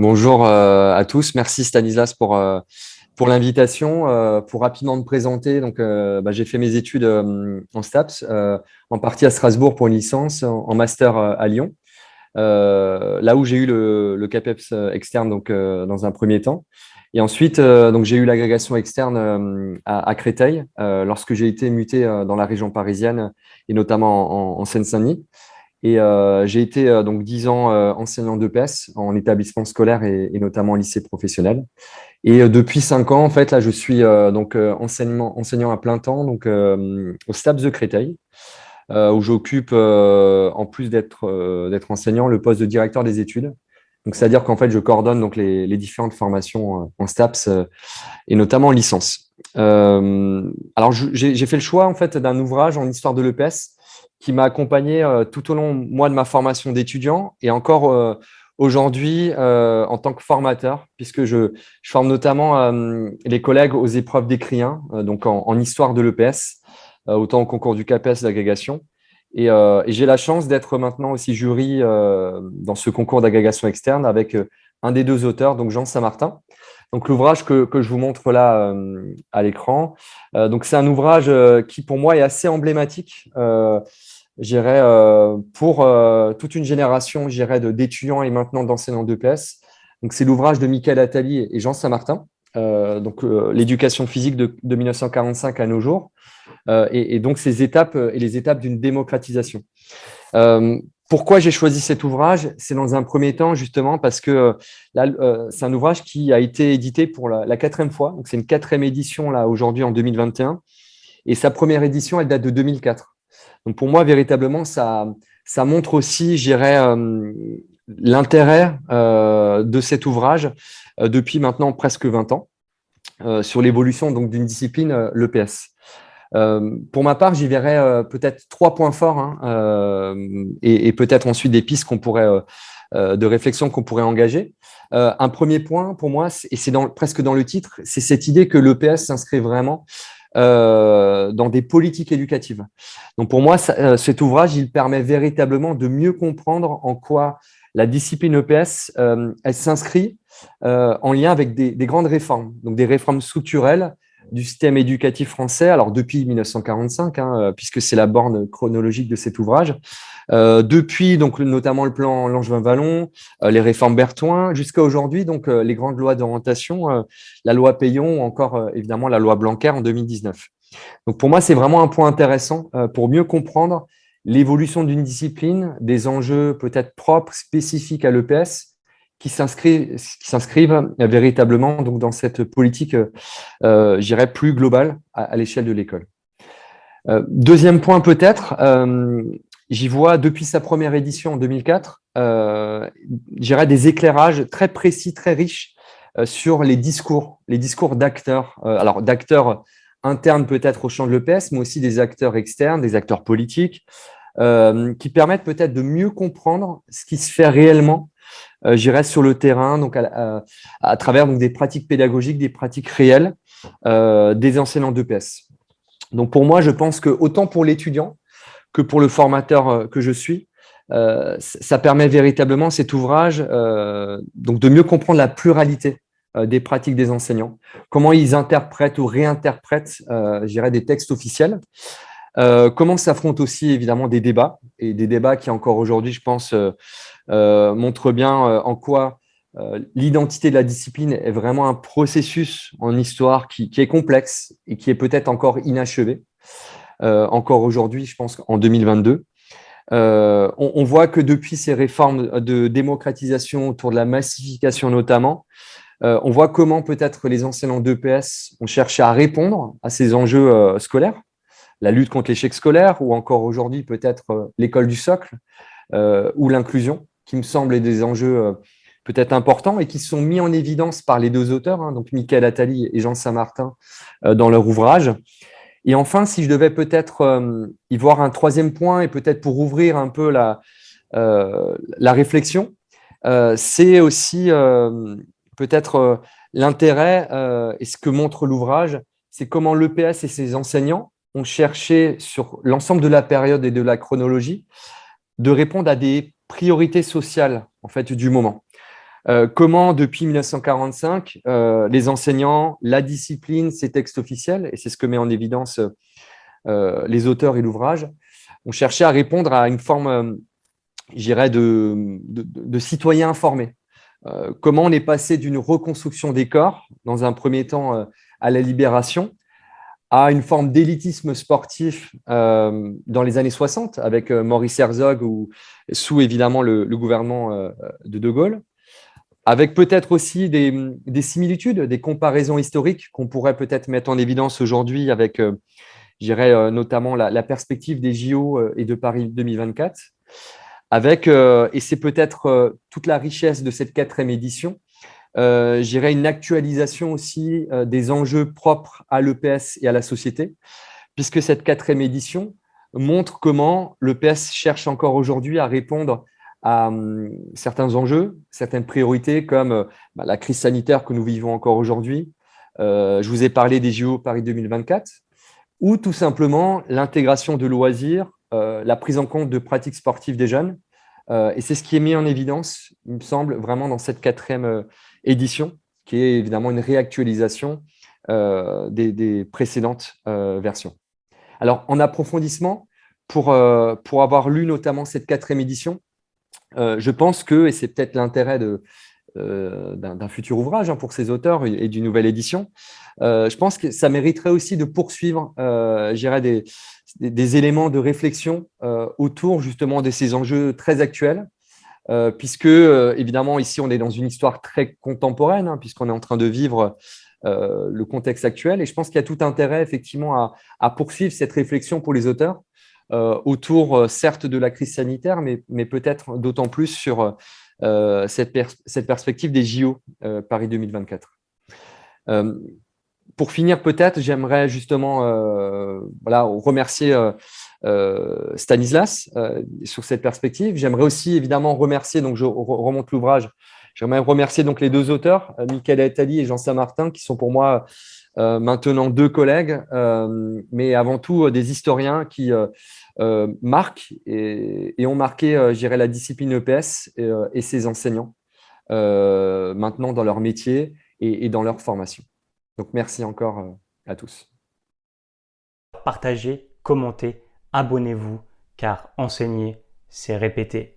Bonjour à tous. Merci Stanislas pour l'invitation. Pour rapidement me présenter, j'ai fait mes études en STAPS, en partie à Strasbourg pour une licence, en master à Lyon, là où j'ai eu le CAPEPS externe dans un premier temps. Et ensuite, j'ai eu l'agrégation externe à Créteil lorsque j'ai été muté dans la région parisienne et notamment en Seine-Saint-Denis. Et j'ai été donc 10 ans enseignant d'EPS en établissement scolaire et notamment en lycée professionnel. Et depuis 5 ans, en fait, là, je suis enseignant à plein temps au STAPS de Créteil, où j'occupe, en plus d'être enseignant, le poste de directeur des études. Donc, c'est-à-dire qu'en fait, je coordonne les différentes formations en STAPS et notamment en licence. Alors, j'ai fait le choix en fait d'un ouvrage en histoire de l'EPS qui m'a accompagné tout au long, moi, de ma formation d'étudiant et encore aujourd'hui en tant que formateur, puisque je forme notamment les collègues aux épreuves d'écrivain, donc en histoire de l'EPS, autant au concours du CAPES d'agrégation. Et j'ai la chance d'être maintenant aussi jury dans ce concours d'agrégation externe avec un des deux auteurs, donc Jean Saint-Martin. Donc l'ouvrage que je vous montre là à l'écran, c'est un ouvrage qui pour moi est assez emblématique, je dirais, pour toute une génération, je dirais, d'étudiants et maintenant d'enseignants d'EPS. Donc c'est l'ouvrage de Michael Attali et Jean Saint-Martin, l'éducation physique de 1945 à nos jours, et donc ces étapes et les étapes d'une démocratisation. Pourquoi j'ai choisi cet ouvrage? C'est dans un premier temps justement parce que c'est un ouvrage qui a été édité pour la quatrième fois. Donc c'est une quatrième édition là aujourd'hui en 2021. Et sa première édition, elle date de 2004. Donc pour moi, véritablement, ça montre aussi, je dirais, l'intérêt de cet ouvrage depuis maintenant presque 20 ans sur l'évolution donc d'une discipline, l'EPS. Pour ma part, j'y verrais peut-être 3 points forts hein, et peut-être ensuite des pistes de réflexion qu'on pourrait engager. Un premier point pour moi, et c'est presque dans le titre, c'est cette idée que l'EPS s'inscrit vraiment dans des politiques éducatives. Donc pour moi, cet ouvrage, il permet véritablement de mieux comprendre en quoi la discipline EPS, elle s'inscrit en lien avec des grandes réformes, donc des réformes structurelles du système éducatif français, alors depuis 1945, hein, puisque c'est la borne chronologique de cet ouvrage, depuis donc notamment le plan Langevin-Wallon, les réformes Berthoin, jusqu'à aujourd'hui, donc les grandes lois d'orientation, la loi Peillon ou encore évidemment la loi Blanquer en 2019. Donc pour moi, c'est vraiment un point intéressant pour mieux comprendre l'évolution d'une discipline, des enjeux peut-être propres, spécifiques à l'EPS, qui s'inscrivent véritablement donc dans cette politique, je dirais, plus globale à l'échelle de l'école. Deuxième point peut-être, j'y vois depuis sa première édition en 2004, je dirais des éclairages très précis, très riches sur les discours d'acteurs, alors d'acteurs internes peut-être au champ de l'EPS, mais aussi des acteurs externes, des acteurs politiques, qui permettent peut-être de mieux comprendre ce qui se fait réellement, je dirais, sur le terrain, donc à travers donc, des pratiques pédagogiques, des pratiques réelles des enseignants d'EPS. Donc pour moi, je pense que autant pour l'étudiant que pour le formateur que je suis, ça permet véritablement cet ouvrage donc de mieux comprendre la pluralité des pratiques des enseignants, comment ils interprètent ou réinterprètent, je dirais, des textes officiels, comment s'affrontent aussi évidemment des débats, et des débats qui encore aujourd'hui, je pense, montrent bien en quoi l'identité de la discipline est vraiment un processus en histoire qui est complexe et qui est peut-être encore inachevé, encore aujourd'hui, je pense, en 2022. On voit que depuis ces réformes de démocratisation autour de la massification notamment, on voit comment peut-être les enseignants d'EPS ont cherché à répondre à ces enjeux scolaires, la lutte contre l'échec scolaire ou encore aujourd'hui peut-être l'école du socle ou l'inclusion, qui me semblent des enjeux peut-être importants et qui sont mis en évidence par les deux auteurs, hein, donc Michael Attali et Jean Saint-Martin, dans leur ouvrage. Et enfin, si je devais peut-être y voir un troisième point et peut-être pour ouvrir un peu la réflexion, c'est aussi peut-être l'intérêt et ce que montre l'ouvrage, c'est comment l'EPS et ses enseignants ont cherché sur l'ensemble de la période et de la chronologie de répondre à des priorités sociales en fait du moment. Comment, depuis 1945, les enseignants, la discipline, ces textes officiels, et c'est ce que met en évidence les auteurs et l'ouvrage, ont cherché à répondre à une forme, je dirais, de citoyens informés. Comment on est passé d'une reconstruction des corps, dans un premier temps à la libération, à une forme d'élitisme sportif dans les années 60, avec Maurice Herzog, ou sous évidemment le gouvernement de Gaulle, avec peut-être aussi des similitudes, des comparaisons historiques qu'on pourrait peut-être mettre en évidence aujourd'hui avec, je dirais, notamment la perspective des JO et de Paris 2024, avec, et c'est peut-être toute la richesse de cette quatrième édition, je dirais une actualisation aussi des enjeux propres à l'EPS et à la société, puisque cette quatrième édition montre comment l'EPS cherche encore aujourd'hui à répondre à certains enjeux, certaines priorités, comme la crise sanitaire que nous vivons encore aujourd'hui. Je vous ai parlé des JO Paris 2024, ou tout simplement l'intégration de loisirs, la prise en compte de pratiques sportives des jeunes. Et c'est ce qui est mis en évidence, il me semble, vraiment dans cette quatrième édition, qui est évidemment une réactualisation des précédentes versions. Alors, en approfondissement, pour avoir lu notamment cette quatrième édition, je pense que, et c'est peut-être l'intérêt d'un futur ouvrage pour ces auteurs et d'une nouvelle édition, je pense que ça mériterait aussi de poursuivre, je dirais, des éléments de réflexion autour justement de ces enjeux très actuels, puisque évidemment ici on est dans une histoire très contemporaine, puisqu'on est en train de vivre le contexte actuel, et je pense qu'il y a tout intérêt effectivement à poursuivre cette réflexion pour les auteurs autour certes de la crise sanitaire, mais peut-être d'autant plus sur cette perspective des JO Paris 2024. Pour finir, peut-être, j'aimerais justement remercier Stanislas sur cette perspective. J'aimerais aussi évidemment remercier, donc je remonte l'ouvrage, j'aimerais remercier donc les deux auteurs, Michael Attali et Jean Saint-Martin, qui sont pour moi maintenant deux collègues, mais avant tout des historiens qui marquent et ont marqué, je dirais, la discipline EPS et ses enseignants maintenant dans leur métier et dans leur formation. Donc, merci encore à tous. Partagez, commentez, abonnez-vous, car enseigner, c'est répéter.